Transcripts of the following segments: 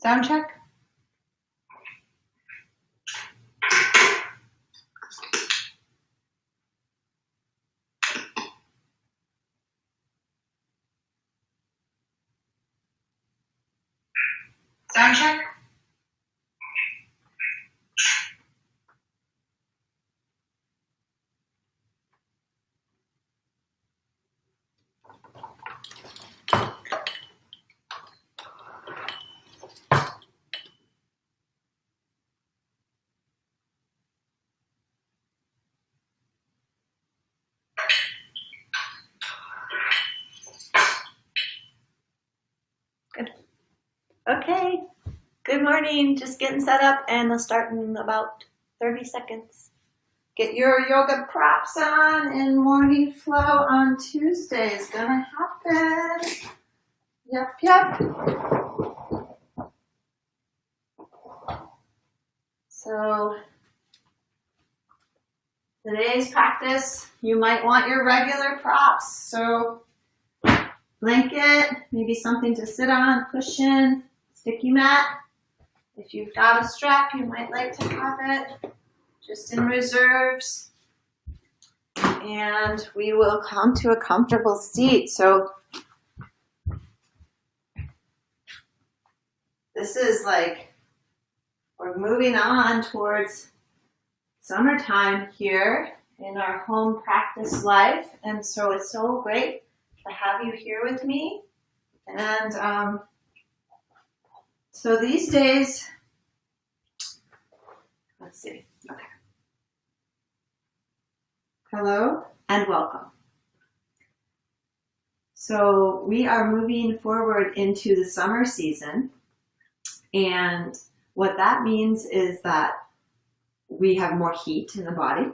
Sound check. Sound check. Good. Okay. Good morning. Just getting set up and I'll start in about 30 seconds. Get your yoga props on and morning flow on Tuesday is gonna happen. Yep. So today's practice, you might want your regular props. So blanket, maybe something to sit on, cushion, sticky mat. If you've got a strap, you might like to have it just in reserves. And we will come to a comfortable seat. So this is like, we're moving on towards summertime here in our home practice life. And so it's so great to have you here with me. And so these days, let's see, okay. Hello and welcome. So we are moving forward into the summer season. And what that means is that we have more heat in the body.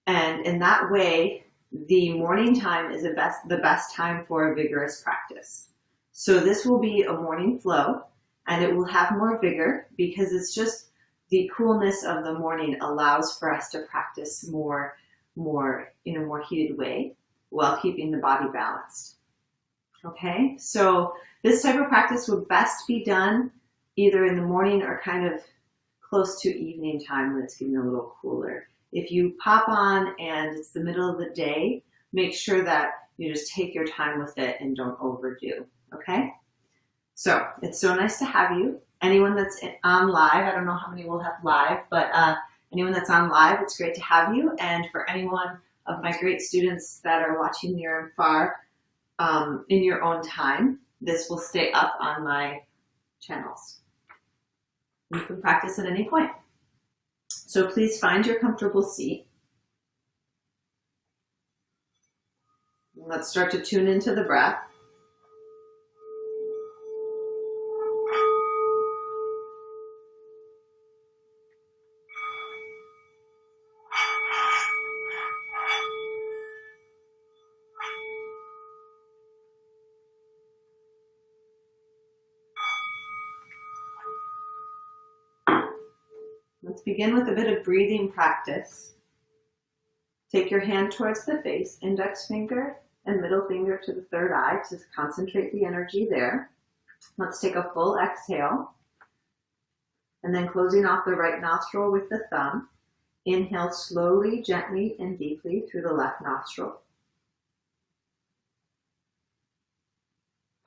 And in that way, the morning time is the best time for a vigorous practice. So this will be a morning flow and it will have more vigor because it's just the coolness of the morning allows for us to practice more in a more heated way while keeping the body balanced. Okay, so this type of practice would best be done either in the morning or kind of close to evening time when it's getting a little cooler. If you pop on and it's the middle of the day, make sure that you just take your time with it and don't overdo, okay? So it's so nice to have you. Anyone that's on live, I don't know how many we'll have live, but anyone that's on live, it's great to have you. And for anyone of my great students that are watching near and far in your own time, this will stay up on my channels. You can practice at any point. So please find your comfortable seat. Let's start to tune into the breath. Let's begin with a bit of breathing practice. Take your hand towards the face, index finger and middle finger to the third eye to concentrate the energy there. Let's take a full exhale and then closing off the right nostril with the thumb. Inhale slowly, gently, and deeply through the left nostril.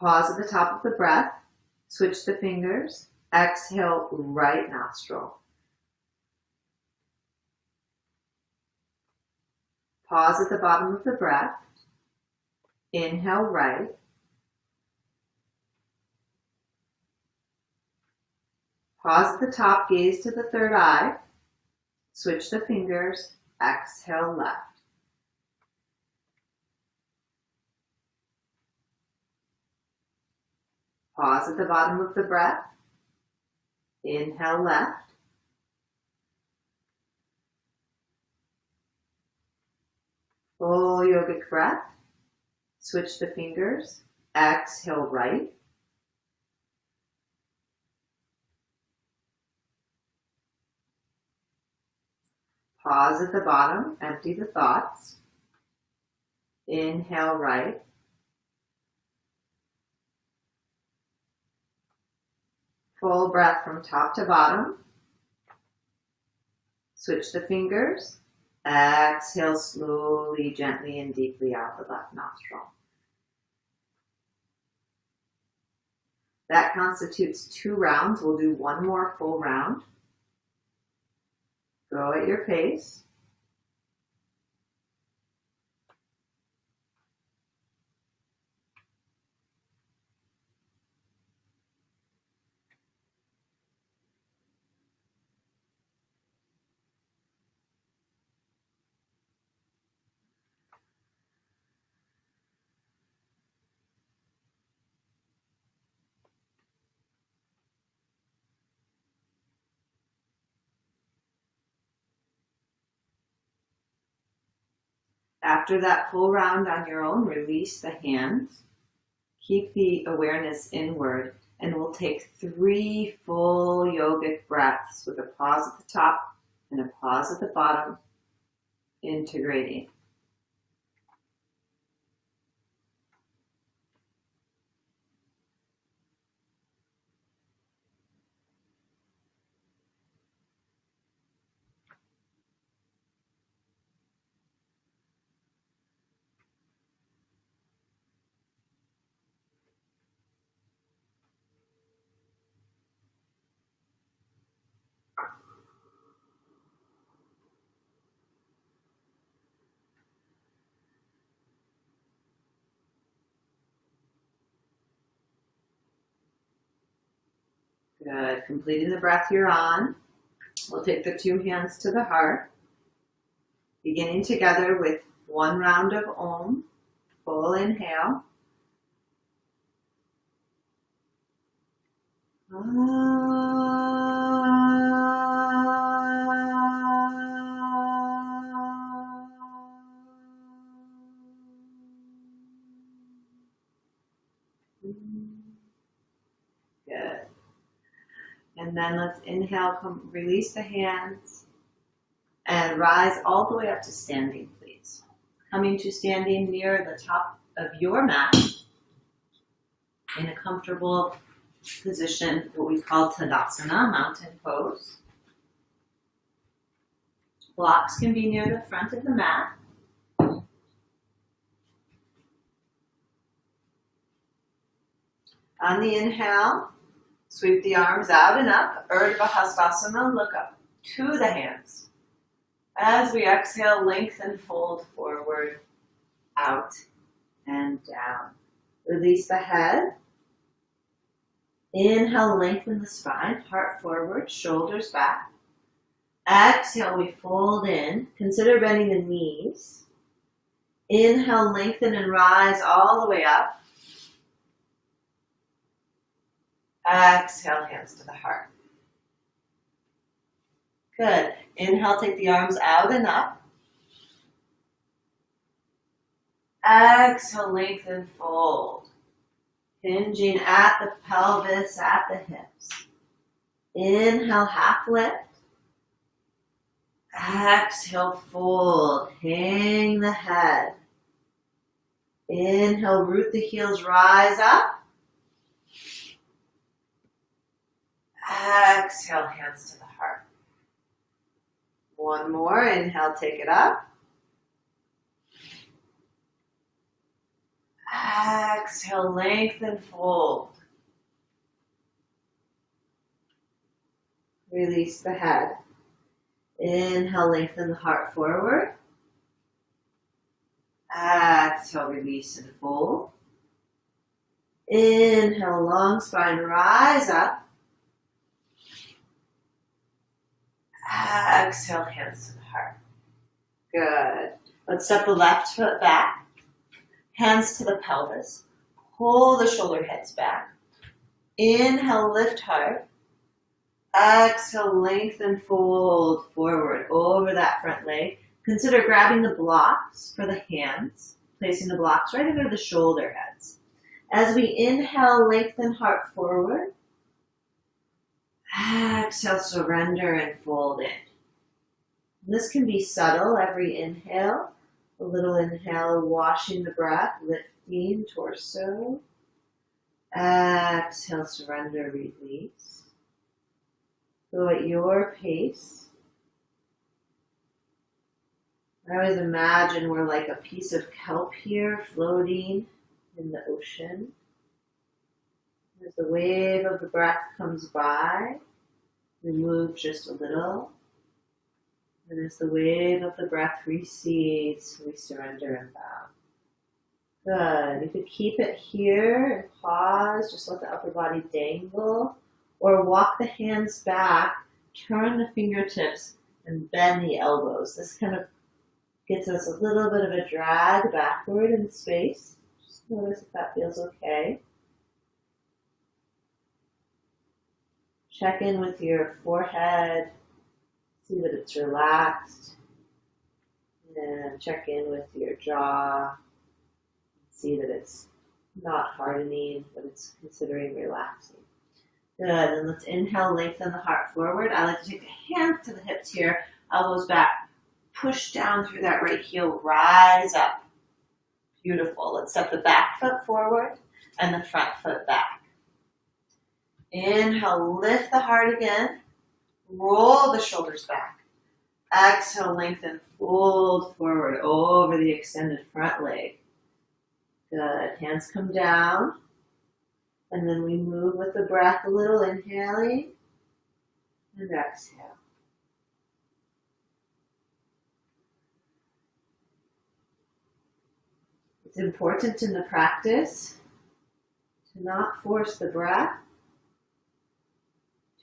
Pause at the top of the breath. Switch the fingers. Exhale, right nostril. Pause at the bottom of the breath. Inhale, right. Pause at the top, gaze to the third eye. Switch the fingers. Exhale, left. Pause at the bottom of the breath. Inhale, left. Full yogic breath. Switch the fingers. Exhale, right. Pause at the bottom. Empty the thoughts. Inhale, right. Full breath from top to bottom. Switch the fingers. Exhale slowly, gently, and deeply out the left nostril. That constitutes 2 rounds. We'll do 1 more full round. Go at your pace. After that full round on your own, release the hands. Keep the awareness inward, and we'll take 3 full yogic breaths with a pause at the top and a pause at the bottom, integrating. Good. Completing the breath you're on. We'll take the 2 hands to the heart, beginning together with 1 round of Om. Full inhale. Good. And then let's inhale, release the hands, and rise all the way up to standing, please. Coming to standing near the top of your mat in a comfortable position, what we call Tadasana, mountain pose. Blocks can be near the front of the mat. On the inhale, sweep the arms out and up. Urdhva Hastasana, look up to the hands. As we exhale, lengthen, fold forward, out, and down. Release the head. Inhale, lengthen the spine, heart forward, shoulders back. Exhale, we fold in. Consider bending the knees. Inhale, lengthen and rise all the way up. Exhale, hands to the heart. Good. Inhale, take the arms out and up. Exhale, lengthen, fold. Hinging at the pelvis, at the hips. Inhale, half lift. Exhale, fold. Hang the head. Inhale, root the heels, rise up. Exhale, hands to the heart. 1 more. Inhale, take it up. Exhale, lengthen, fold. Release the head. Inhale, lengthen the heart forward. Exhale, release and fold. Inhale, long spine, rise up. Exhale, hands to the heart. Good. Let's step the left foot back. Hands to the pelvis. Pull the shoulder heads back. Inhale, lift heart. Exhale, lengthen, fold forward over that front leg. Consider grabbing the blocks for the hands, placing the blocks right under the shoulder heads. As we inhale, lengthen heart forward. Exhale, surrender and fold in. This can be subtle every inhale. A little inhale, washing the breath, lifting torso. Exhale, surrender, release. Go at your pace. I always imagine we're like a piece of kelp here floating in the ocean. As the wave of the breath comes by, we move just a little. And as the wave of the breath recedes, we surrender and bow. Good. You could keep it here and pause. Just let the upper body dangle. Or walk the hands back, turn the fingertips, and bend the elbows. This kind of gets us a little bit of a drag backward in space. Just notice if that feels okay. Check in with your forehead. See that it's relaxed. And check in with your jaw. See that it's not hardening, but it's considering relaxing. Good, and let's inhale, lengthen the heart forward. I like to take the hands to the hips here, elbows back, push down through that right heel, rise up. Beautiful. Let's step the back foot forward and the front foot back. Inhale, lift the heart again, roll the shoulders back. Exhale, lengthen, fold forward over the extended front leg. Good, hands come down. And then we move with the breath a little, inhaling and exhale. It's important in the practice to not force the breath,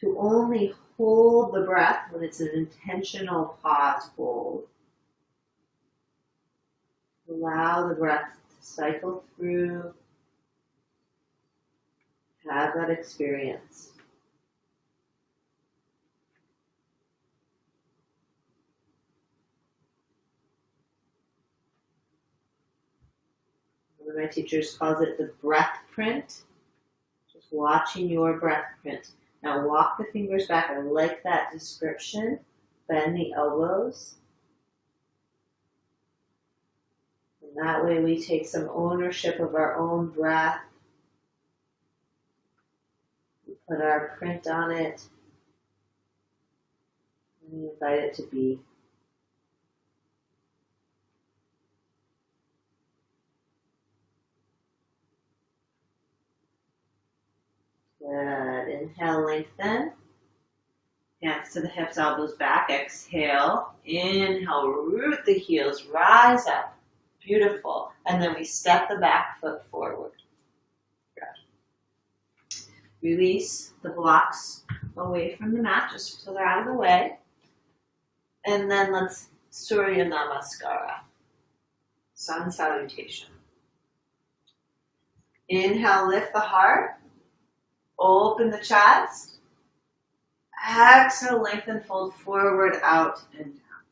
to only hold the breath when it's an intentional pause hold. Allow the breath to cycle through. Have that experience. One of my teachers calls it the breath print. Just watching your breath print. Now walk the fingers back. I like that description. Bend the elbows. And that way we take some ownership of our own breath. Put our print on it, and we invite it to be. Good. Inhale, lengthen. Hands to the hips, elbows back. Exhale. Inhale, root the heels, rise up. Beautiful. And then we step the back foot forward. Release the blocks away from the mat, just so they're out of the way. And then let's Surya Namaskara, Sun Salutation. Inhale, lift the heart, open the chest. Exhale, lengthen, fold forward, out and down.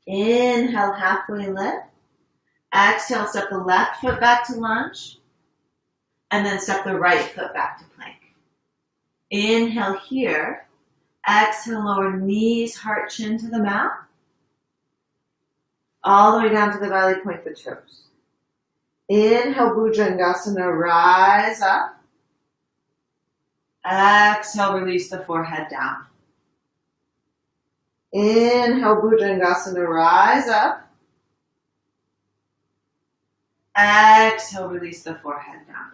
Inhale, halfway lift. Exhale, step the left foot back to lunge. And then step the right foot back to plank. Inhale here. Exhale, lower knees, heart, chin to the mat. All the way down to the belly, point the toes. Inhale, Bhujangasana, rise up. Exhale, release the forehead down. Inhale, Bhujangasana, rise up. Exhale, release the forehead down.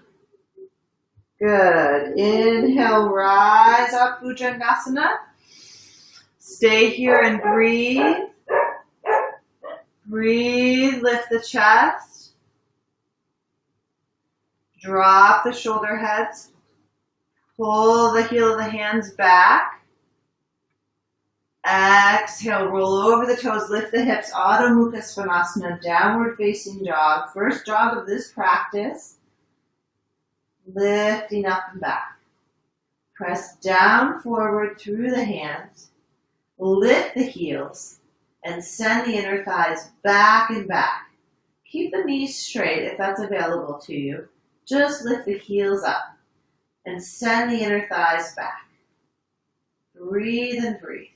Good. Inhale, rise up, Bhujangasana. Stay here and breathe. Breathe, lift the chest. Drop the shoulder heads. Pull the heel of the hands back. Exhale, roll over the toes, lift the hips, Adho Mukha Svanasana, downward facing dog. First dog of this practice. Lifting up and back. Press down forward through the hands. Lift the heels and send the inner thighs back and back. Keep the knees straight if that's available to you. Just lift the heels up and send the inner thighs back. Breathe and breathe.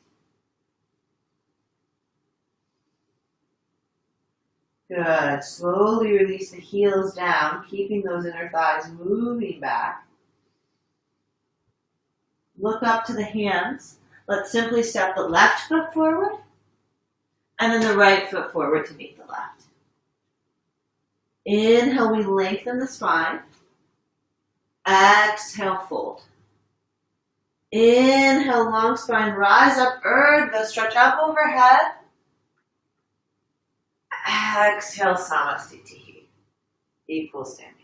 Good. Slowly release the heels down, keeping those inner thighs moving back. Look up to the hands. Let's simply step the left foot forward and then the right foot forward to meet the left. Inhale, we lengthen the spine. Exhale, fold. Inhale, long spine, rise up, Urdhva, stretch up overhead. Exhale, Samasthiti, equal standing.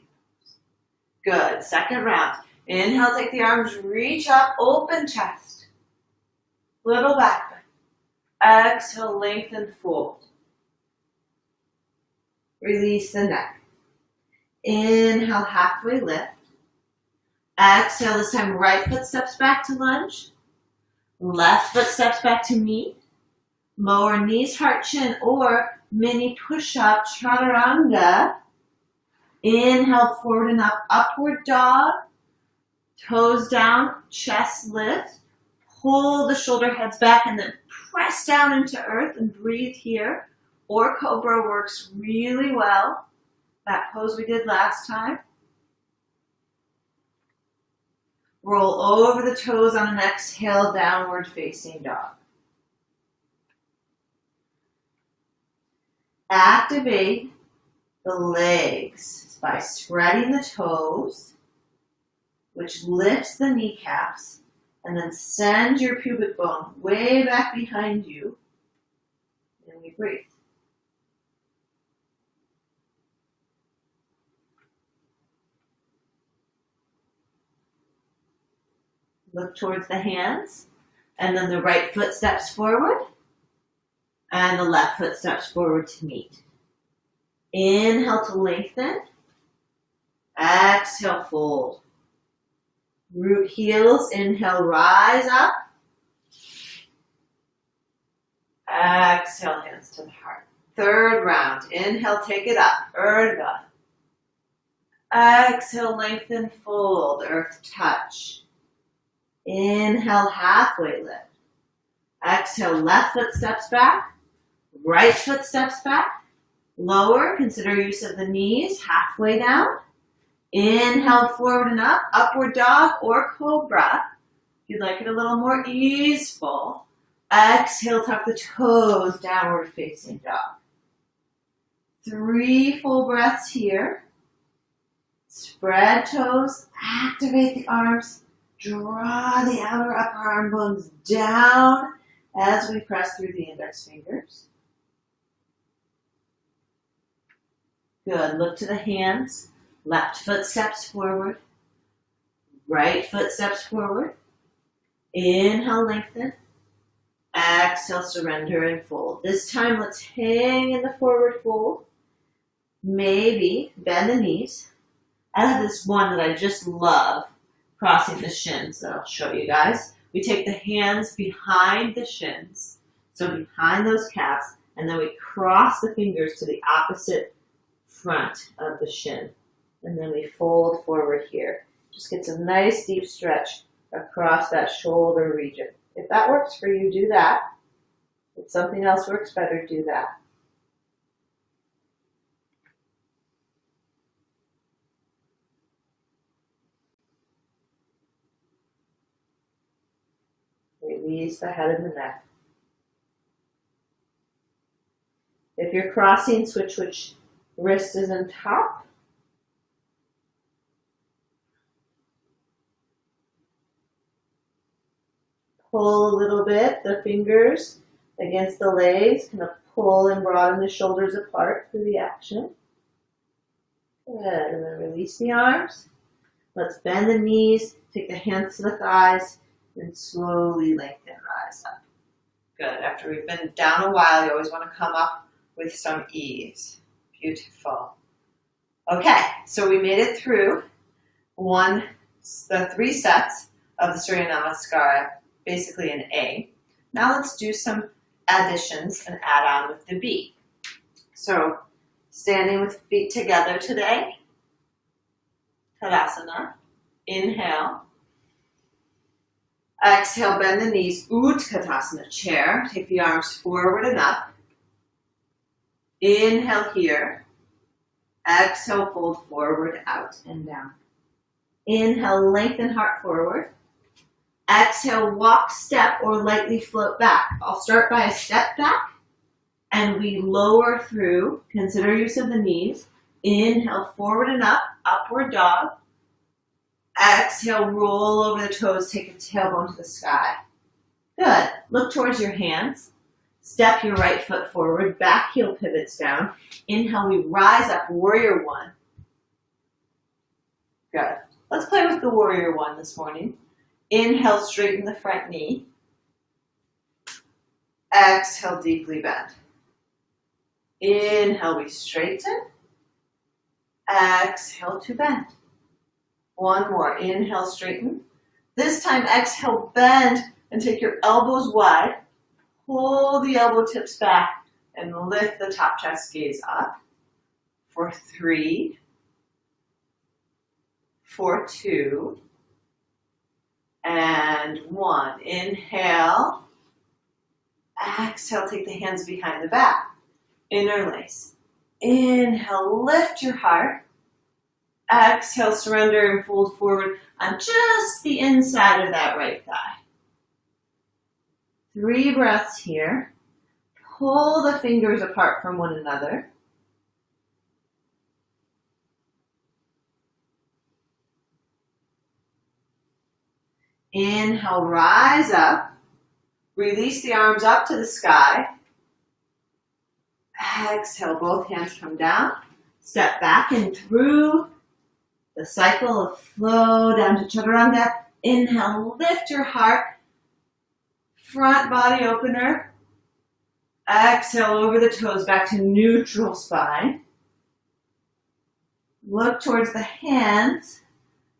Good, second round. Inhale, take the arms, reach up, open chest. Little back bend. Exhale, lengthen, fold. Release the neck. Inhale, halfway lift. Exhale, this time right foot steps back to lunge. Left foot steps back to meet. Lower knees, heart, chin, or mini push-up, chaturanga. Inhale, forward and up, upward dog. Toes down, chest lift. Pull the shoulder heads back and then press down into earth and breathe here. Or cobra works really well. That pose we did last time. Roll over the toes on an exhale, downward facing dog. Activate the legs by spreading the toes, which lifts the kneecaps, and then send your pubic bone way back behind you, and we breathe. Look towards the hands, and then the right foot steps forward, and the left foot steps forward to meet. Inhale to lengthen. Exhale, fold. Root heels, inhale, rise up. Exhale, hands to the heart. Third round, inhale, take it up, Urdhva. Exhale, lengthen, fold, earth touch. Inhale, halfway lift. Exhale, left foot steps back. Right foot steps back. Lower, consider use of the knees, halfway down. Inhale, forward and up, upward dog or cobra. If you'd like it a little more easeful. Exhale, tuck the toes, downward facing dog. 3 full breaths here. Spread toes, activate the arms. Draw the outer upper arm bones down as we press through the index fingers. Good. Look to the hands. Left foot steps forward. Right foot steps forward. Inhale, lengthen. Exhale, surrender and fold. This time, let's hang in the forward fold. Maybe bend the knees. I have this one that I just love. Crossing the shins that I'll show you guys. We take the hands behind the shins, so behind those calves, and then we cross the fingers to the opposite front of the shin. And then we fold forward here. Just get some nice deep stretch across that shoulder region. If that works for you, do that. If something else works better, do that. Release the head and the neck. If you're crossing, switch which wrist is on top. Pull a little bit, the fingers against the legs, kind of pull and broaden the shoulders apart through the action. Good, and then release the arms. Let's bend the knees, take the hands to the thighs, and slowly lengthen, rise up. Good. After we've been down a while, you always want to come up with some ease. Beautiful. Okay, so we made it through the 3 sets of the Surya Namaskara, basically an A. Now let's do some additions and add on with the B. So, standing with feet together today. Tadasana. Inhale. Exhale, bend the knees, Utkatasana, chair. Take the arms forward and up. Inhale here. Exhale, fold forward, out and down. Inhale, lengthen heart forward. Exhale, walk, step, or lightly float back. I'll start by a step back, and we lower through. Consider use of the knees. Inhale, forward and up, upward dog. Exhale, roll over the toes, take a tailbone to the sky. Good. Look towards your hands. Step your right foot forward, back heel pivots down. Inhale, we rise up, warrior one. Good. Let's play with the warrior one this morning. Inhale, straighten the front knee. Exhale, deeply bend. Inhale, we straighten. Exhale to bend. One more. Inhale, straighten. This time, exhale, bend and take your elbows wide. Pull the elbow tips back and lift the top chest gaze up. For 3, for 2, and 1. Inhale. Exhale, take the hands behind the back. Interlace. Inhale, lift your heart. Exhale, surrender and fold forward on just the inside of that right thigh. 3 breaths here. Pull the fingers apart from one another. Inhale, rise up. Release the arms up to the sky. Exhale, both hands come down. Step back and through the cycle of flow down to chaturanga. Inhale, lift your heart. Front body opener. Exhale over the toes back to neutral spine. Look towards the hands.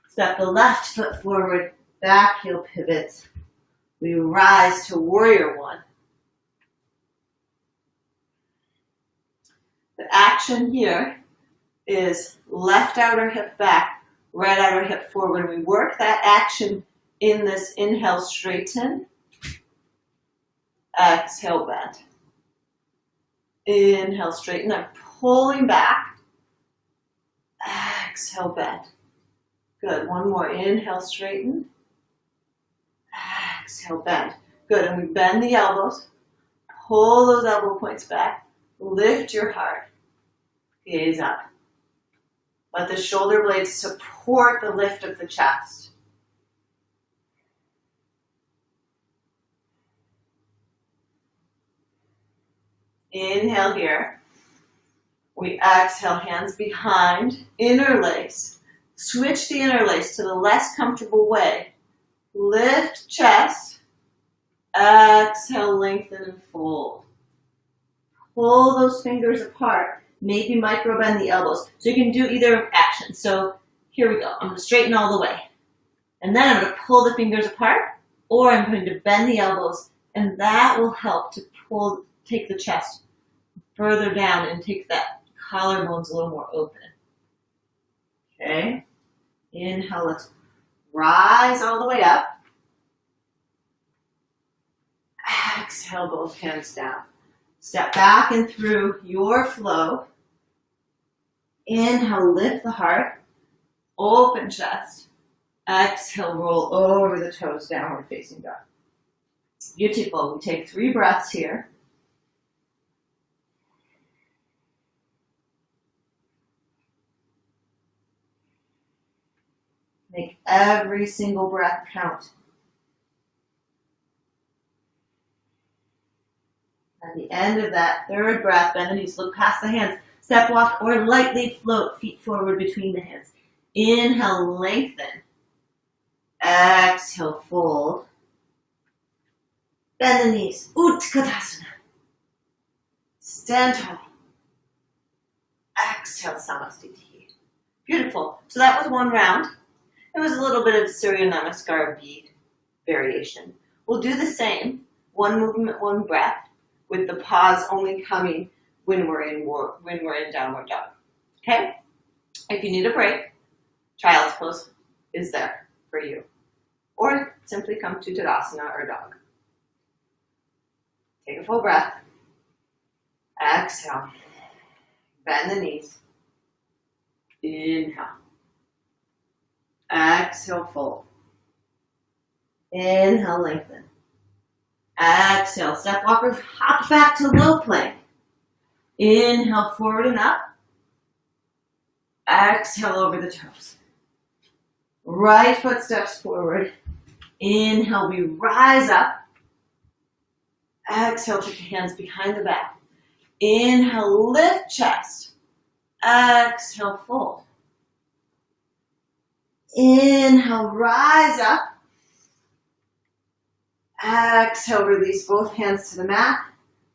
Step the left foot forward, back heel pivots. We rise to warrior one. The action here is left outer hip back, right outer hip forward. We work that action in this inhale, straighten. Exhale, bend. Inhale, straighten. I'm pulling back. Exhale, bend. Good. One more. Inhale, straighten. Exhale, bend. Good. And we bend the elbows. Pull those elbow points back. Lift your heart. Gaze up. Let the shoulder blades support the lift of the chest. Inhale here. We exhale, hands behind, interlace. Switch the interlace to the less comfortable way. Lift chest. Exhale, lengthen and fold. Pull those fingers apart. Maybe micro bend the elbows. So you can do either action. So here we go. I'm going to straighten all the way. And then I'm going to pull the fingers apart, or I'm going to bend the elbows, and that will help to take the chest further down and take that collarbones a little more open. Okay. Inhale, let's rise all the way up. Exhale, both hands down. Step back and through your flow. Inhale, lift the heart. Open chest. Exhale, roll over the toes, downward facing dog. Beautiful. We take 3 breaths here. Make every single breath count. At the end of that 3rd breath, bend the knees, look past the hands, step walk or lightly float, feet forward between the hands. Inhale, lengthen. Exhale, fold. Bend the knees, Utkatasana. Stand tall. Exhale, Samasthiti. Beautiful. So that was 1 round. It was a little bit of Surya Namaskara bead variation. We'll do the same, 1 movement, 1 breath, with the pause only coming when we're in downward dog. Okay? If you need a break, child's pose is there for you. Or simply come to Tadasana or dog. Take a full breath. Exhale. Bend the knees. Inhale. Exhale, fold. Inhale, lengthen. Exhale, step walker, hop back to low plank. Inhale, forward and up. Exhale, over the toes. Right foot steps forward. Inhale, we rise up. Exhale, take the hands behind the back. Inhale, lift chest. Exhale, fold. Inhale, rise up. Exhale, release both hands to the mat.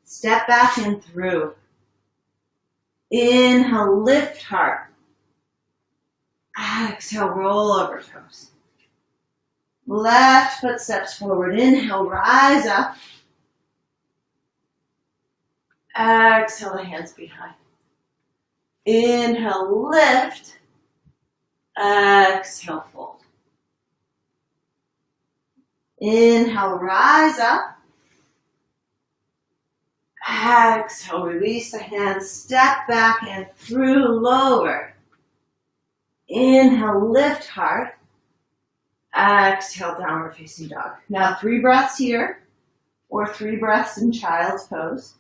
Step back and through. Inhale, lift heart. Exhale, roll over toes. Left foot steps forward. Inhale, rise up. Exhale, the hands behind. Inhale, lift. Exhale, fold. Inhale, rise up. Exhale, release the hands. Step back and through, lower. Inhale, lift heart. Exhale, downward facing dog. Now 3 breaths here, or 3 breaths in child's pose.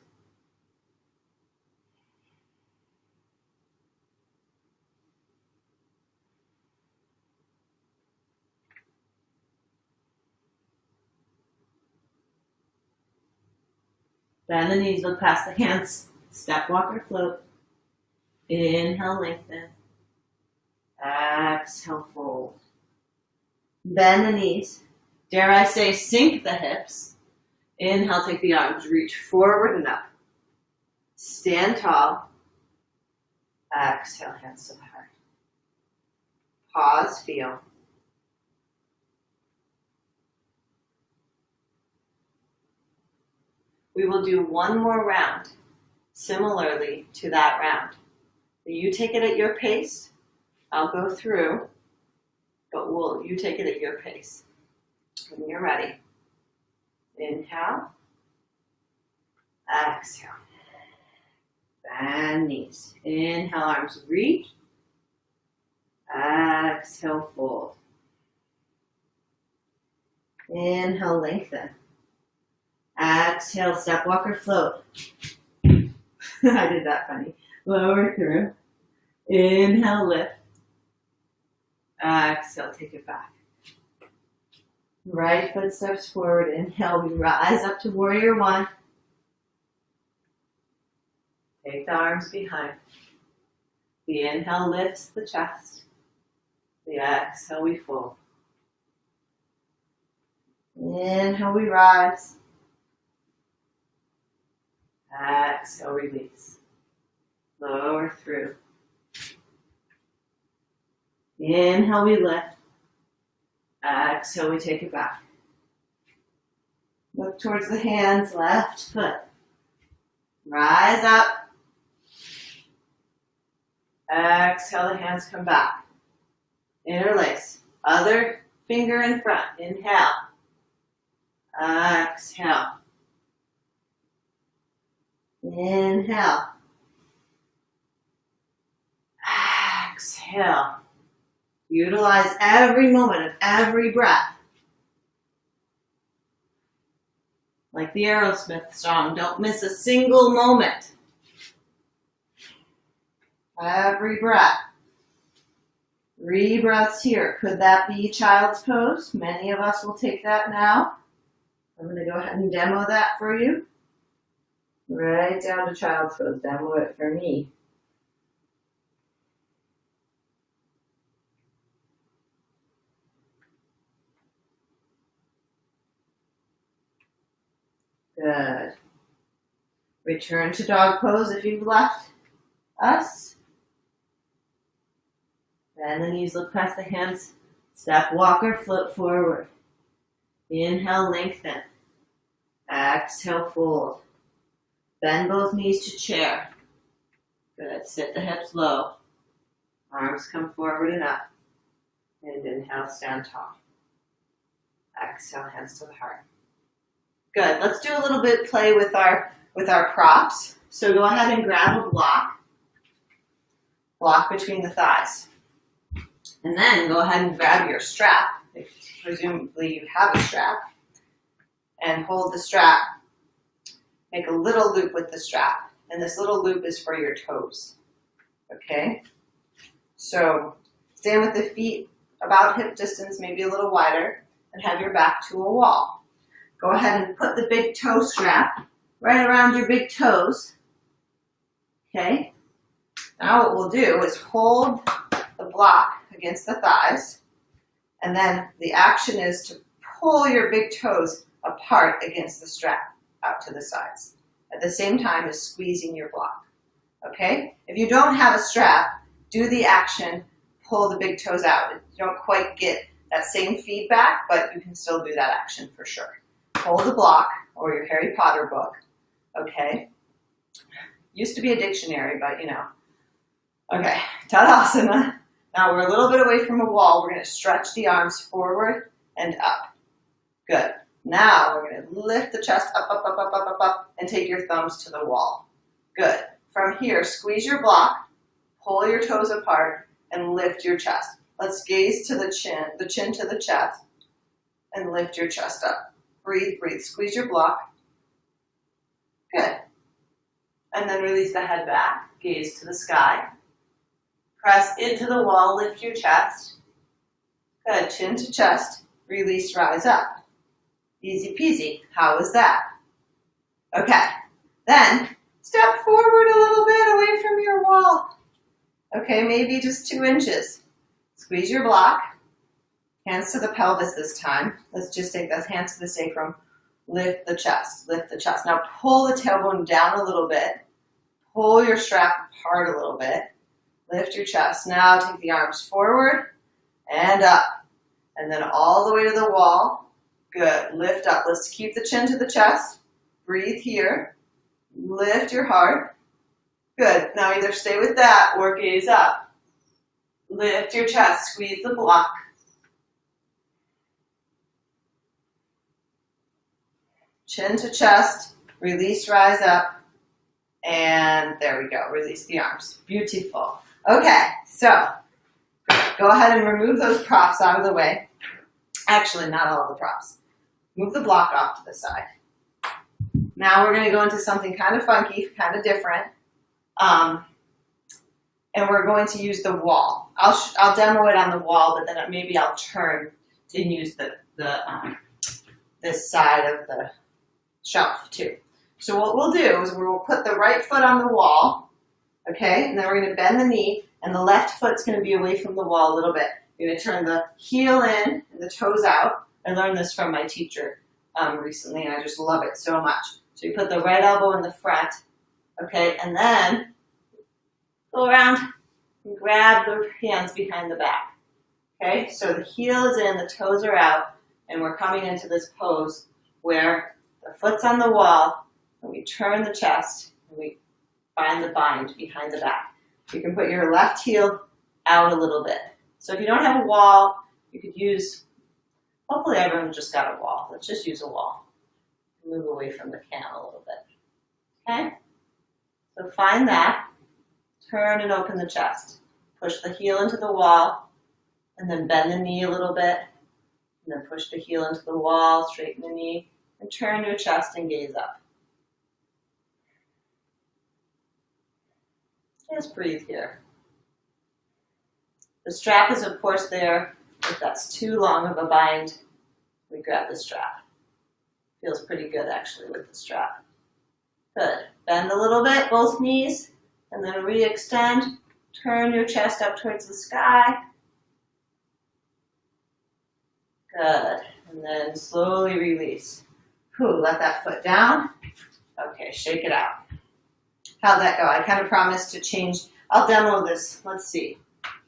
Bend the knees, look past the hands. Step, walk, or float. Inhale, lengthen. Exhale, fold. Bend the knees. Dare I say, sink the hips. Inhale, take the arms, reach forward and up. Stand tall. Exhale, hands to the heart. Pause, feel. We will do one more round, similarly to that round. You take it at your pace. I'll go through, but you take it at your pace. When you're ready, inhale, exhale, bend knees. Inhale, arms reach, exhale, fold. Inhale, lengthen. Exhale, step, walk, or float. I did that funny. Lower through. Inhale, lift. Exhale, take it back. Right foot steps forward. Inhale, we rise up to warrior 1. Take the arms behind. The inhale lifts the chest. The exhale, we fold. Inhale, we rise. Exhale, release. Lower through. Inhale, we lift. Exhale, we take it back. Look towards the hands, left foot. Rise up. Exhale, the hands come back. Interlace. Other finger in front. Inhale. Exhale. Inhale. Exhale. Utilize every moment of every breath. Like the Aerosmith song, don't miss a single moment. Every breath. 3 breaths here. Could that be child's pose? Many of us will take that now. I'm going to go ahead and demo that for you. Right down to child's pose. Demo it for me. Good. Return to dog pose if you've left us. Bend the knees, look past the hands. Step, walk, or float forward. Inhale, lengthen. Exhale, fold. Bend both knees to chair. Good. Sit the hips low. Arms come forward and up. And inhale, stand tall. Exhale, hands to the heart. Good. Let's do a little bit play with our props. So go ahead and grab a block. Block between the thighs. And then go ahead and grab your strap Presumably you have a strap. And hold the strap. Make a little loop with the strap. And this little loop is for your toes. Okay? So stand with the feet about hip distance, maybe a little wider, and have your back to a wall. Go ahead and put the big toe strap right around your big toes. Okay? Now what we'll do is hold the block against the thighs, and then the action is to pull your big toes apart against the strap out to the sides. At the same time as squeezing your block. Okay? If you don't have a strap, do the action, pull the big toes out. You don't quite get that same feedback, but you can still do that action for sure. Hold the block or your Harry Potter book. Okay? Used to be a dictionary, but you know. Okay, Tadasana. Now we're a little bit away from a wall. We're going to stretch the arms forward and up. Good. Now we're going to lift the chest up, up, up, up, up, up, up, and take your thumbs to the wall. Good. From here, squeeze your block, pull your toes apart, and lift your chest. Let's gaze to the chin to the chest, and lift your chest up. Breathe, breathe. Squeeze your block. Good. And then release the head back. Gaze to the sky. Press into the wall, lift your chest. Good. Chin to chest. Release, rise up. Easy peasy. How was that? Okay. Then step forward a little bit away from your wall. Okay, maybe just 2 inches. Squeeze your block. Hands to the pelvis this time. Let's just take those hands to the sacrum. Lift the chest. Lift the chest. Now pull the tailbone down a little bit. Pull your strap apart a little bit. Lift your chest. Now take the arms forward and up. And then all the way to the wall. Good. Lift up. Let's keep the chin to the chest. Breathe here. Lift your heart. Good. Now either stay with that or gaze up. Lift your chest. Squeeze the block. Chin to chest. Release, rise up. And there we go. Release the arms. Beautiful. Okay. So go ahead and remove those props out of the way. Actually, not all the props. Move the block off to the side. Now we're going to go into something kind of funky, kind of different. And we're going to use the wall. I'll demo it on the wall, but then maybe I'll turn and use this side of the shelf too. So what we'll do is we'll put the right foot on the wall, okay? And then we're going to bend the knee, and the left foot's going to be away from the wall a little bit. You're going to turn the heel in and the toes out. I learned this from my teacher recently, and I just love it so much. So you put the right elbow in the front, okay, and then go around and grab the hands behind the back, okay? So the heel is in, the toes are out, and we're coming into this pose where the foot's on the wall, and we turn the chest, and we find the bind behind the back. You can put your left heel out a little bit. So if you don't have a wall, you could use, hopefully everyone just got a wall. Let's just use a wall. Move away from the can a little bit. Okay? So find that. Turn and open the chest. Push the heel into the wall, and then bend the knee a little bit, and then push the heel into the wall, straighten the knee, and turn your chest and gaze up. Just breathe here. The strap is, of course, there. If that's too long of a bind, we grab the strap. Feels pretty good, actually, with the strap. Good. Bend a little bit, both knees, and then re-extend. Turn your chest up towards the sky. Good. And then slowly release. Whew, let that foot down. Okay, shake it out. How'd that go? I kind of promised to change. I'll demo this. Let's see.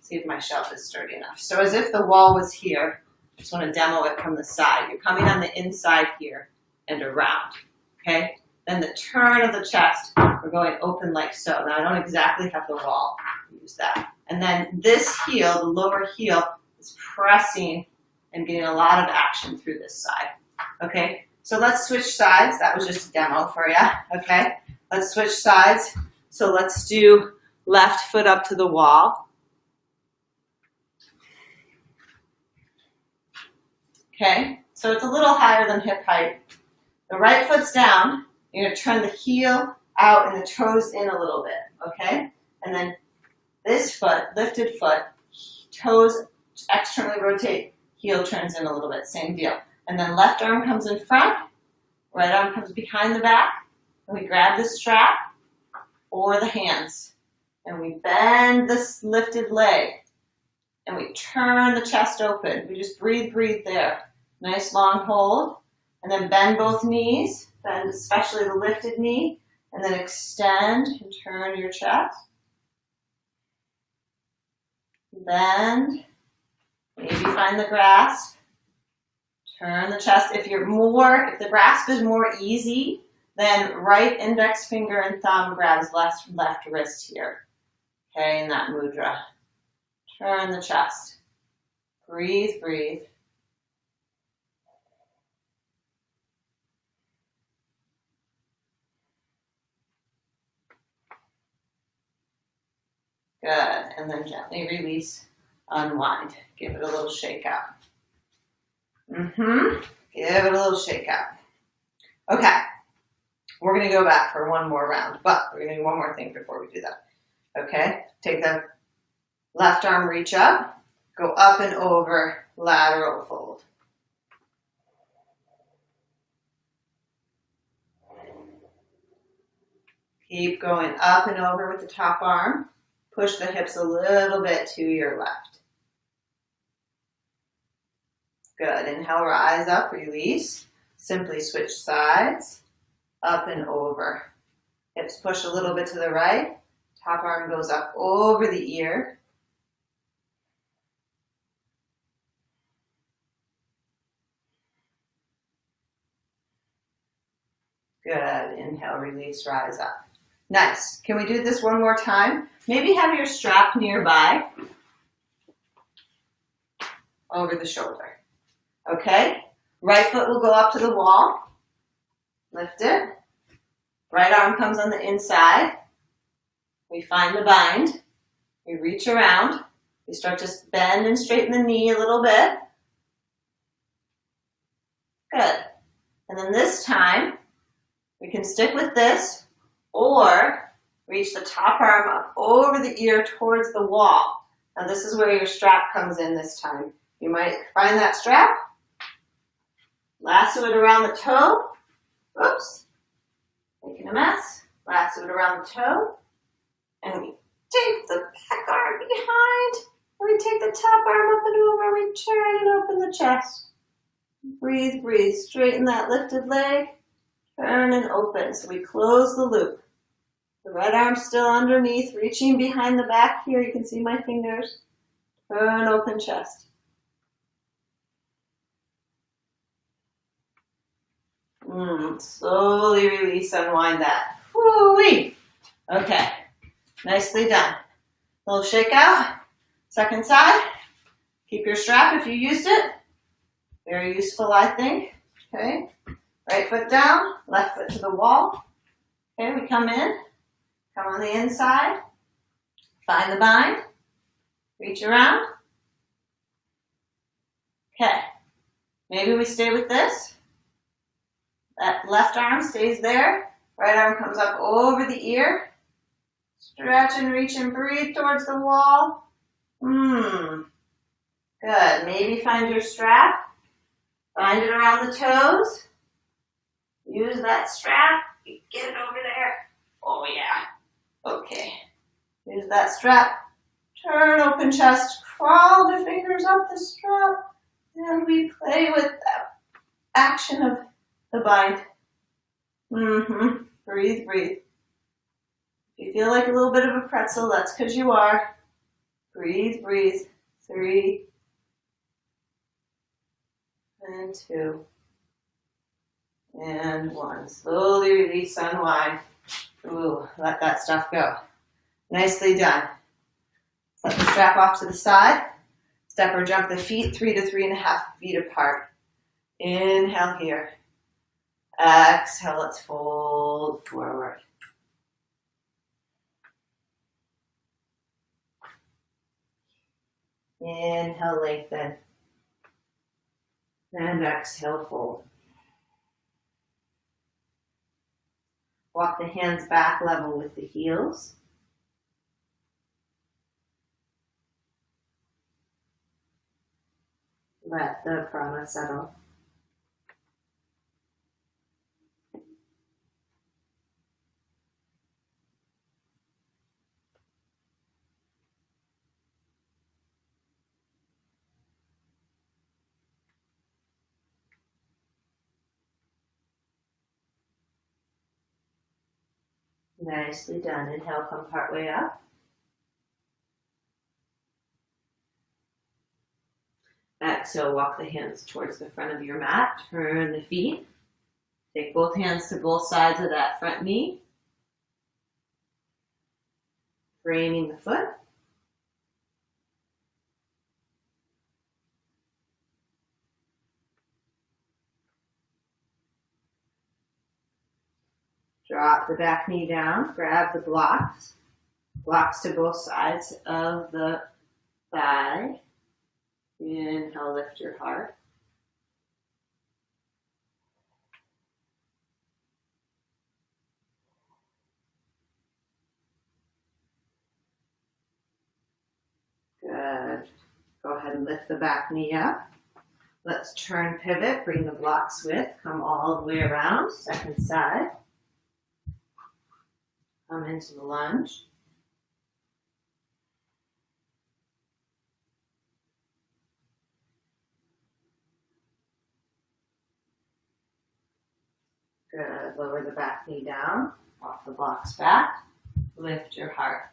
See if my shelf is sturdy enough. So as if the wall was here, I just want to demo it from the side. You're coming on the inside here and around. Okay? Then the turn of the chest, we're going open like so. Now I don't exactly have the wall. Use that. And then this heel, the lower heel, is pressing and getting a lot of action through this side. Okay? So let's switch sides. That was just a demo for you. Okay? Let's switch sides. So let's do left foot up to the wall. Okay, so it's a little higher than hip height. The right foot's down. You're going to turn the heel out and the toes in a little bit, okay? And then this foot, lifted foot, toes externally rotate, heel turns in a little bit, same deal. And then left arm comes in front, right arm comes behind the back, and we grab the strap or the hands. And we bend this lifted leg, and we turn the chest open. We just breathe, breathe there. Nice long hold, and then bend both knees, bend especially the lifted knee, and then extend and turn your chest. Bend, maybe find the grasp, turn the chest. If the grasp is more easy, then right index finger and thumb grabs left wrist here. Okay, in that mudra. Turn the chest. Breathe, breathe. Good, and then gently release, unwind. Give it a little shake out. Give it a little shake out. Okay, we're gonna go back for one more round, but we're gonna do one more thing before we do that. Okay, take the left arm, reach up, go up and over, lateral fold. Keep going up and over with the top arm. Push the hips a little bit to your left. Good. Inhale, rise up, release. Simply switch sides, up and over. Hips push a little bit to the right. Top arm goes up over the ear. Good. Inhale, release, rise up. Nice. Can we do this one more time? Maybe have your strap nearby over the shoulder. Okay? Right foot will go up to the wall. Lift it. Right arm comes on the inside. We find the bind. We reach around. We start to bend and straighten the knee a little bit. Good. And then this time, we can stick with this or reach the top arm up over the ear towards the wall. Now this is where your strap comes in this time. You might find that strap, lasso it around the toe. Whoops, making a mess. Lasso it around the toe. And we take the back arm behind. And we take the top arm up and over. We turn and open the chest. Breathe, breathe. Straighten that lifted leg. Turn and open. So we close the loop. The right arm still underneath, reaching behind the back here. You can see my fingers. Turn, open chest. Slowly release, unwind that. Woo-wee. Okay, nicely done. Little shake out. Second side. Keep your strap if you used it. Very useful, I think. Okay. Right foot down, left foot to the wall. Okay, we come in, come on the inside, find the bind, reach around. Okay, maybe we stay with this. That left arm stays there, right arm comes up over the ear. Stretch and reach and breathe towards the wall. Good, maybe find your strap, find it around the toes. Use that strap, get it over there. Oh yeah, okay. Use that strap, turn, open chest, crawl the fingers up the strap, and we play with that action of the bind. Breathe, breathe. If you feel like a little bit of a pretzel, that's because you are. Breathe, breathe. 3 and 2. And 1. Slowly release, unwind. Ooh, let that stuff go. Nicely done. Let the strap off to the side. Step or jump the feet 3 to 3.5 feet apart. Inhale here. Exhale, let's fold forward. Inhale, lengthen. And exhale, fold. Walk the hands back level with the heels. Let the prana settle. Nicely done. Inhale, come partway up. Exhale, walk the hands towards the front of your mat. Turn the feet. Take both hands to both sides of that front knee. Framing the foot. Drop the back knee down. Grab the blocks. Blocks to both sides of the thigh. Inhale, lift your heart. Good. Go ahead and lift the back knee up. Let's turn pivot, bring the blocks with, come all the way around, second side. Come into the lunge. Good. Lower the back knee down, walk the blocks back, lift your heart.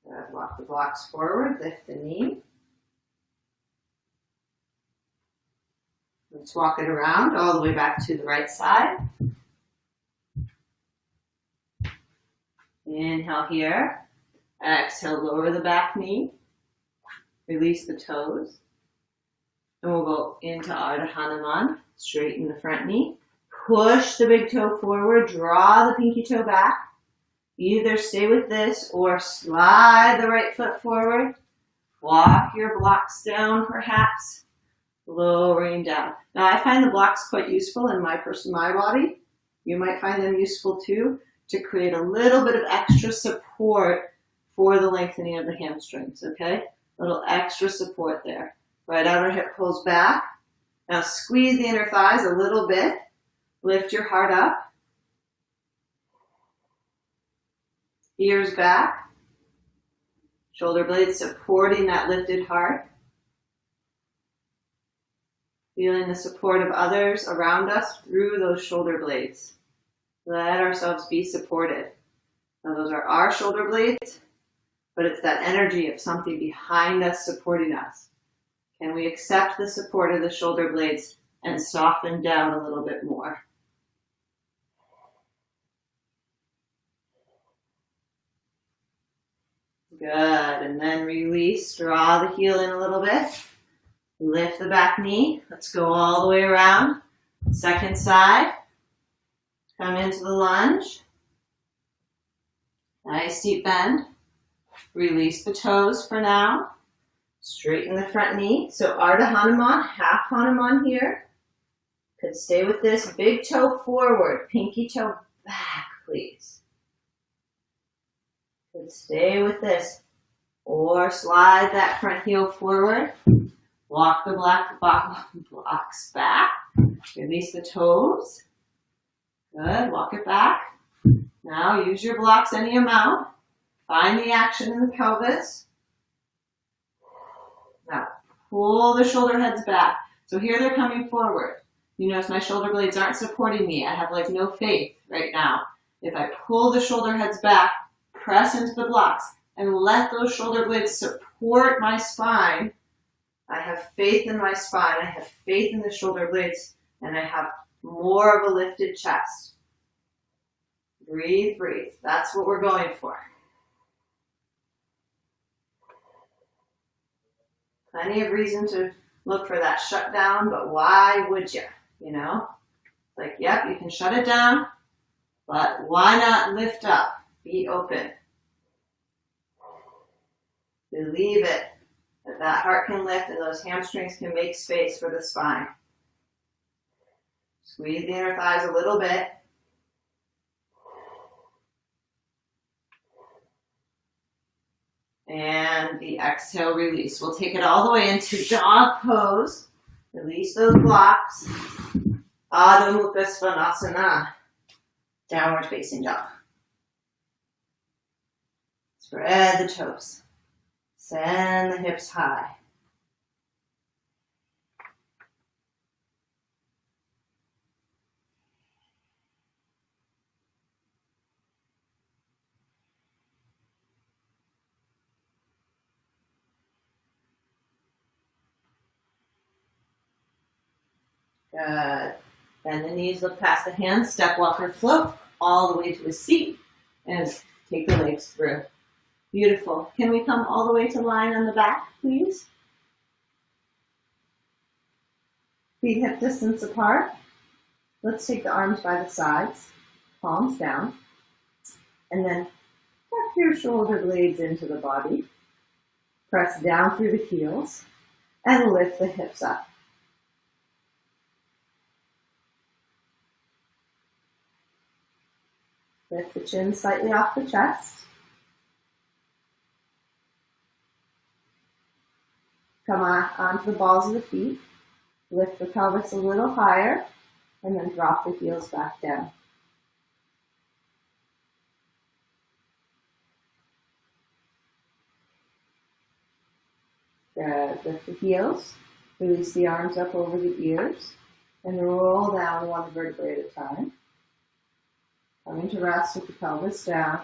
Good. Walk the blocks forward, lift the knee. Let's walk it around all the way back to the right side. Inhale here. Exhale, lower the back knee. Release the toes. And we'll go into Ardha Hanuman. Straighten the front knee. Push the big toe forward. Draw the pinky toe back. Either stay with this or slide the right foot forward. Walk your blocks down perhaps. Lowering down. Now I find the blocks quite useful in my body. You might find them useful too, to create a little bit of extra support for the lengthening of the hamstrings, okay? A little extra support there. Right outer hip pulls back. Now squeeze the inner thighs a little bit. Lift your heart up. Ears back. Shoulder blades supporting that lifted heart. Feeling the support of others around us through those shoulder blades. Let ourselves be supported. Now those are our shoulder blades, but it's that energy of something behind us supporting us. Can we accept the support of the shoulder blades and soften down a little bit more? Good, and then release, draw the heel in a little bit. Lift the back knee. Let's go all the way around. Second side. Come into the lunge. Nice deep bend. Release the toes for now. Straighten the front knee. So Ardha Hanuman, half Hanuman here. Could stay with this. Big toe forward. Pinky toe back, please. Could stay with this. Or slide that front heel forward. Walk the blocks back. Release the toes. Good. Walk it back. Now use your blocks any amount. Find the action in the pelvis. Now pull the shoulder heads back. So here they're coming forward. You notice my shoulder blades aren't supporting me. I have like no faith right now. If I pull the shoulder heads back, press into the blocks, and let those shoulder blades support my spine, I have faith in my spine, I have faith in the shoulder blades, and I have more of a lifted chest. Breathe, breathe. That's what we're going for. Plenty of reason to look for that shutdown, but why would you? You know? Like, yep, you can shut it down, but why not lift up? Be open. Believe it, that heart can lift and those hamstrings can make space for the spine. Squeeze the inner thighs a little bit. And the exhale, release. We'll take it all the way into dog pose. Release those blocks. Adho Mukha Svanasana. Downward facing dog. Spread the toes. Send the hips high. Good. Bend the knees, look past the hands, step, walk, or float all the way to a seat and take the legs through. Beautiful. Can we come all the way to line on the back, please? Feet hip distance apart. Let's take the arms by the sides, palms down, and then tuck your shoulder blades into the body. Press down through the heels and lift the hips up. Lift the chin slightly off the chest. Come on onto the balls of the feet. Lift the pelvis a little higher and then drop the heels back down. Good. Lift the heels. Release the arms up over the ears and roll down one vertebrae at a time. Coming to rest with the pelvis down.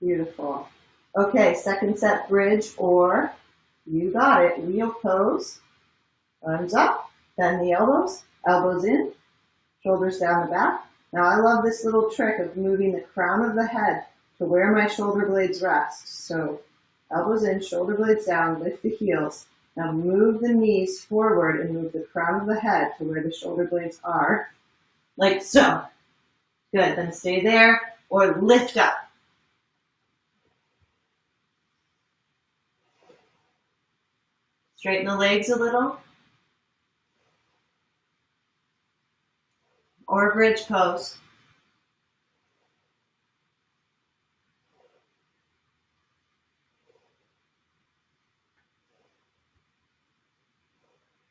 Beautiful. Okay, second set bridge or, you got it, wheel pose. Arms up, bend the elbows, elbows in, shoulders down the back. Now I love this little trick of moving the crown of the head to where my shoulder blades rest. So elbows in, shoulder blades down, lift the heels. Now move the knees forward and move the crown of the head to where the shoulder blades are, like so. Good, then stay there or lift up. Straighten the legs a little. Or bridge pose.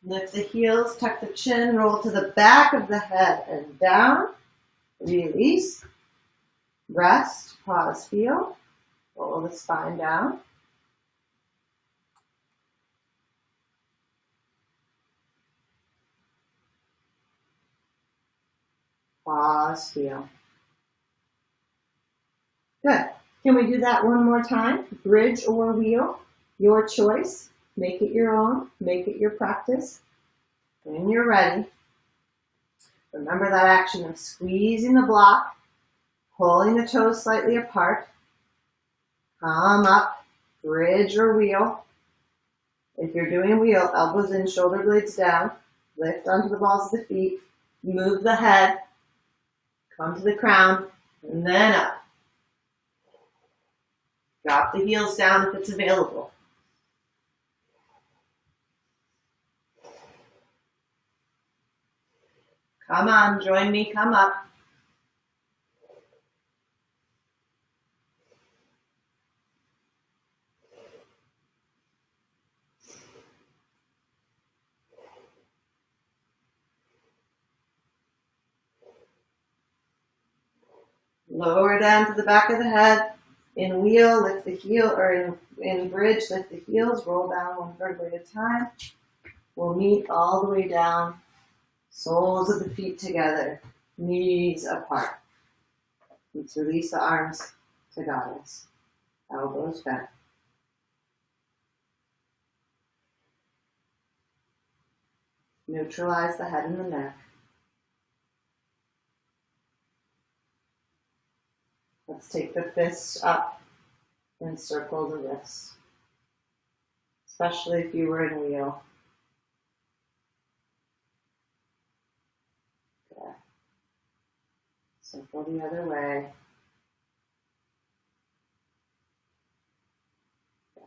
Lift the heels, tuck the chin, roll to the back of the head and down. Release. Rest, pause, feel. Roll the spine down. Pause, feel. Good. Can we do that one more time? Bridge or wheel, your choice. Make it your own. Make it your practice. When you're ready, remember that action of squeezing the block, pulling the toes slightly apart. Come up, bridge or wheel. If you're doing wheel, elbows in, shoulder blades down. Lift onto the balls of the feet. Move the head. Come to the crown, and then up. Drop the heels down if it's available. Come on, join me, come up. Lower down to the back of the head. In wheel, lift the heel, or in bridge, lift the heels, roll down one vertebrae at a time. We'll meet all the way down, soles of the feet together, knees apart. Let's release the arms to goddess, elbows bent. Neutralize the head and the neck. Let's take the fists up and circle the wrists, especially if you were in a wheel. Good. Circle the other way. Good.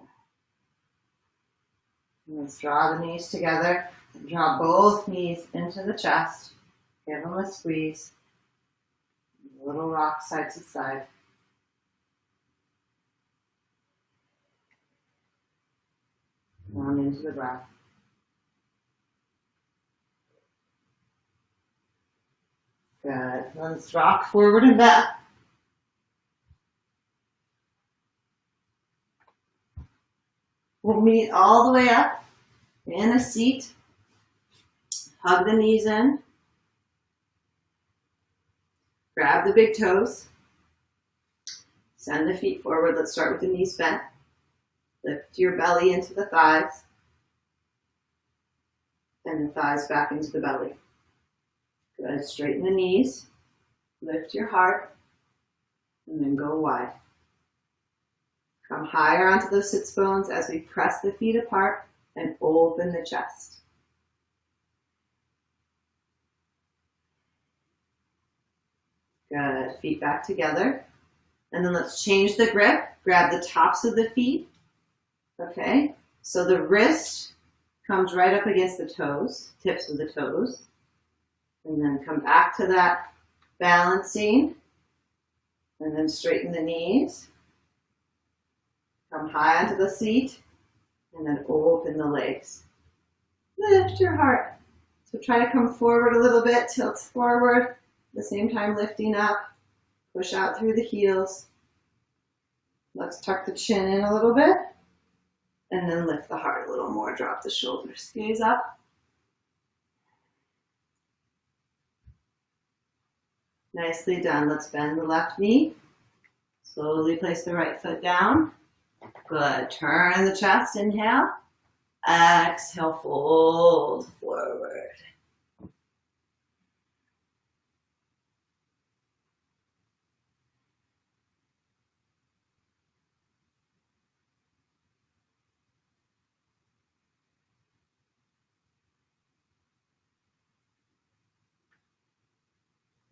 And let's draw the knees together. Draw both knees into the chest. Give them a squeeze. A little rock side to side. Down into the breath. Good. Let's rock forward and back. We'll meet all the way up in a seat. Hug the knees in. Grab the big toes. Send the feet forward. Let's start with the knees bent. Lift your belly into the thighs. And the thighs back into the belly. Good. Straighten the knees. Lift your heart. And then go wide. Come higher onto those sits bones as we press the feet apart and open the chest. Good. Feet back together. And then let's change the grip. Grab the tops of the feet. Okay. So the wrist comes right up against the toes, tips of the toes. And then come back to that balancing. And then straighten the knees. Come high onto the seat. And then open the legs. Lift your heart. So try to come forward a little bit, tilt forward. At the same time lifting up. Push out through the heels. Let's tuck the chin in a little bit. And then lift the heart a little more. Drop the shoulders. Gaze up. Nicely done. Let's bend the left knee. Slowly place the right foot down. Good. Turn the chest. Inhale. Exhale. Fold forward.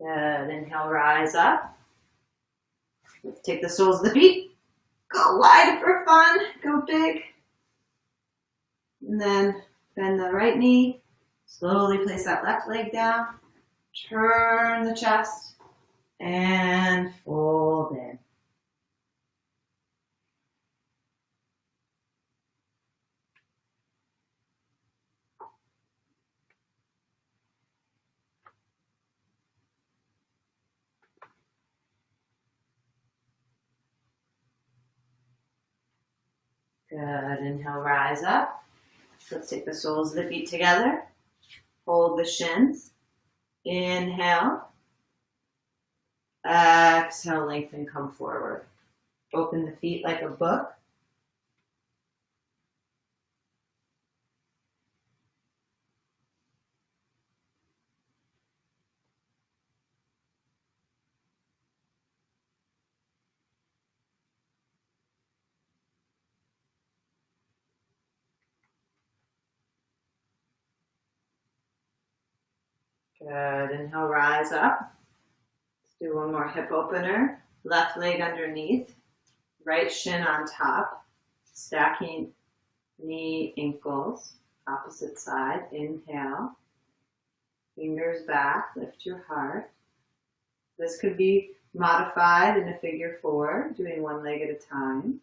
Good. Inhale, rise up. Let's take the soles of the feet. Go wide for fun. Go big. And then bend the right knee. Slowly place that left leg down. Turn the chest. And fold in. Good. Inhale, rise up. Let's take the soles of the feet together. Hold the shins. Inhale. Exhale, lengthen, come forward. Open the feet like a book. Good. Inhale, rise up. Let's do one more hip opener. Left leg underneath. Right shin on top. Stacking knee, ankles. Opposite side. Inhale. Fingers back. Lift your heart. This could be modified in a figure 4, doing one leg at a time.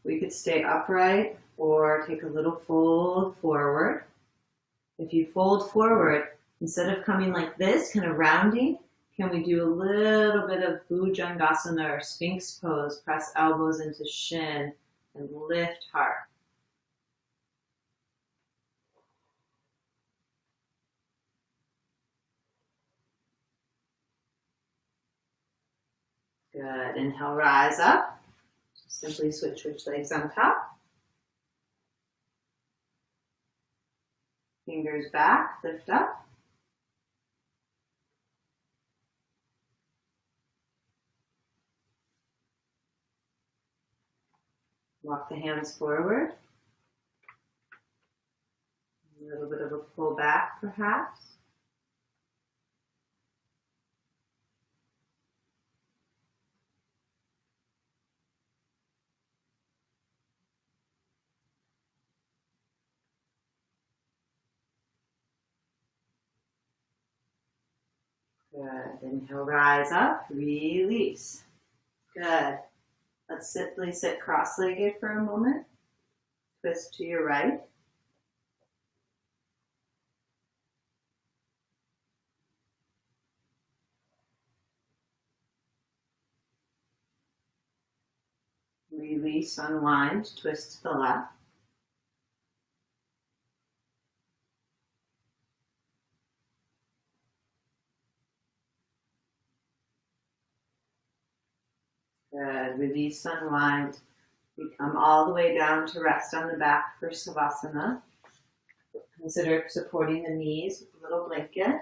We could stay upright or take a little fold forward. If you fold forward, instead of coming like this, kind of rounding, can we do a little bit of Bhujangasana or Sphinx pose, press elbows into shin and lift heart. Good. Inhale, rise up. Simply switch which legs on top. Fingers back, lift up. Walk the hands forward. A little bit of a pull back, perhaps. Good. Inhale, rise up, release. Good. Let's simply sit cross-legged for a moment. Twist to your right. Release, unwind, twist to the left. Good. Release, unwind. We come all the way down to rest on the back for Savasana. Consider supporting the knees with a little blanket.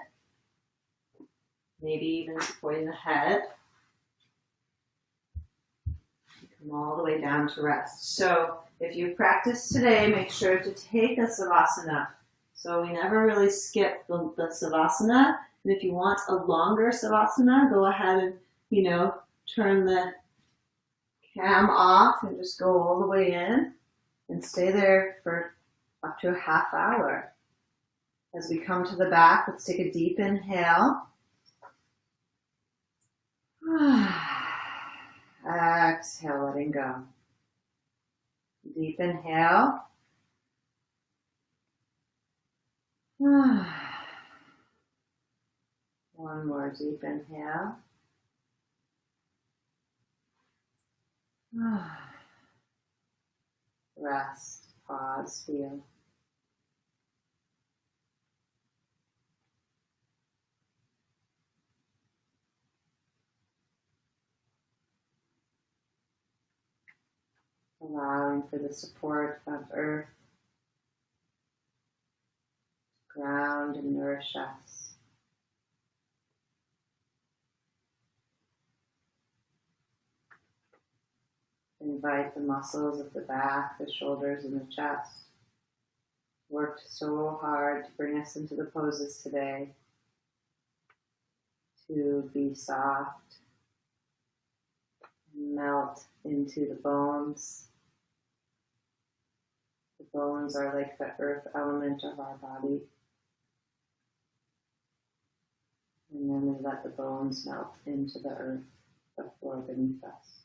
Maybe even supporting the head. Come all the way down to rest. So if you practice today, make sure to take a Savasana. So we never really skip the Savasana. And if you want a longer Savasana, go ahead and, turn the cam off and just go all the way in and stay there for up to a half hour. As we come to the back, let's take a deep inhale. Exhale, letting go. Deep inhale. One more deep inhale. Rest, pause, feel. Allowing for the support of earth, ground and nourish us. Invite the muscles of the back, the shoulders, and the chest. Worked so hard to bring us into the poses today. To be soft, melt into the bones. The bones are like the earth element of our body. And then we let the bones melt into the earth, the floor beneath us.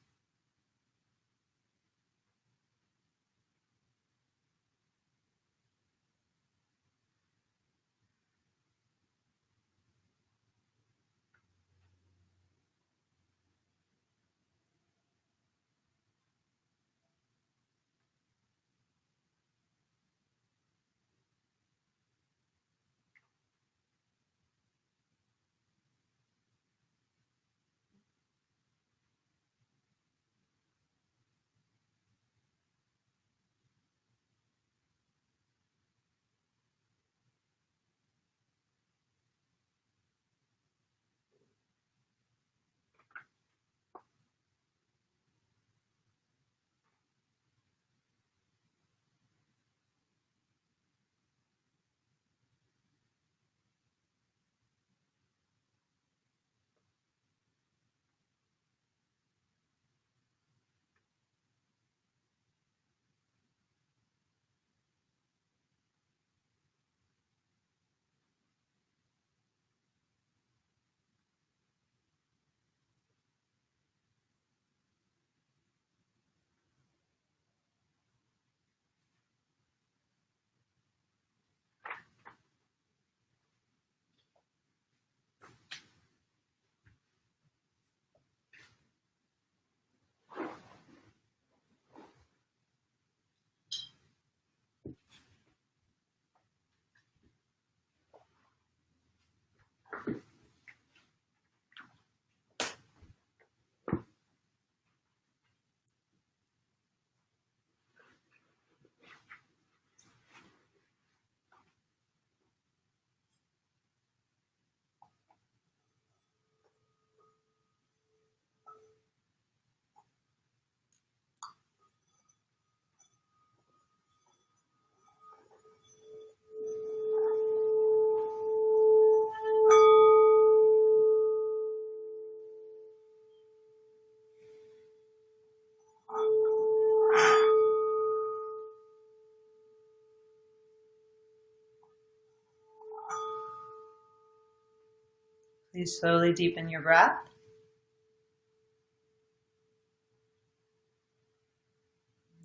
Please slowly deepen your breath.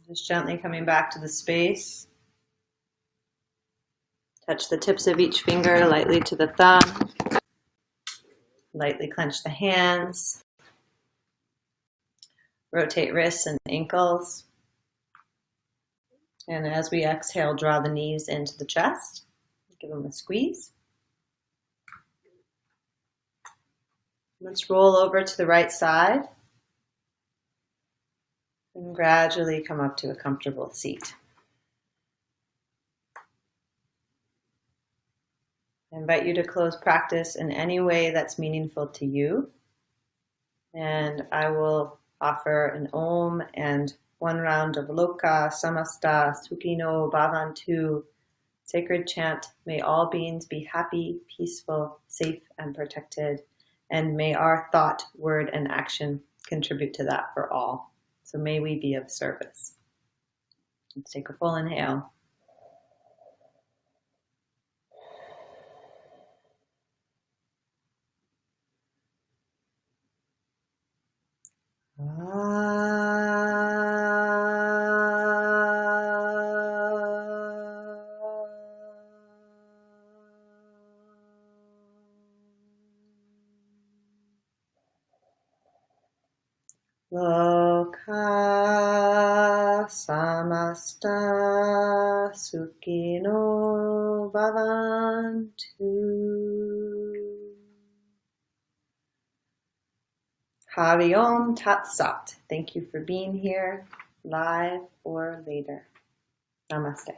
Just gently coming back to the space. Touch the tips of each finger lightly to the thumb. Lightly clench the hands. Rotate wrists and ankles. And as we exhale, draw the knees into the chest. Give them a squeeze. Let's roll over to the right side. And gradually come up to a comfortable seat. I invite you to close practice in any way that's meaningful to you. And I will offer an Om and one round of Loka, Samasta, Sukhino, Bhavantu, sacred chant. May all beings be happy, peaceful, safe, and protected. And may our thought, word, and action contribute to that for all. So may we be of service. Let's take a full inhale. Loka samasta sukhino bhavantu. Hari Om Tat Sat. Thank you for being here, live or later. Namaste.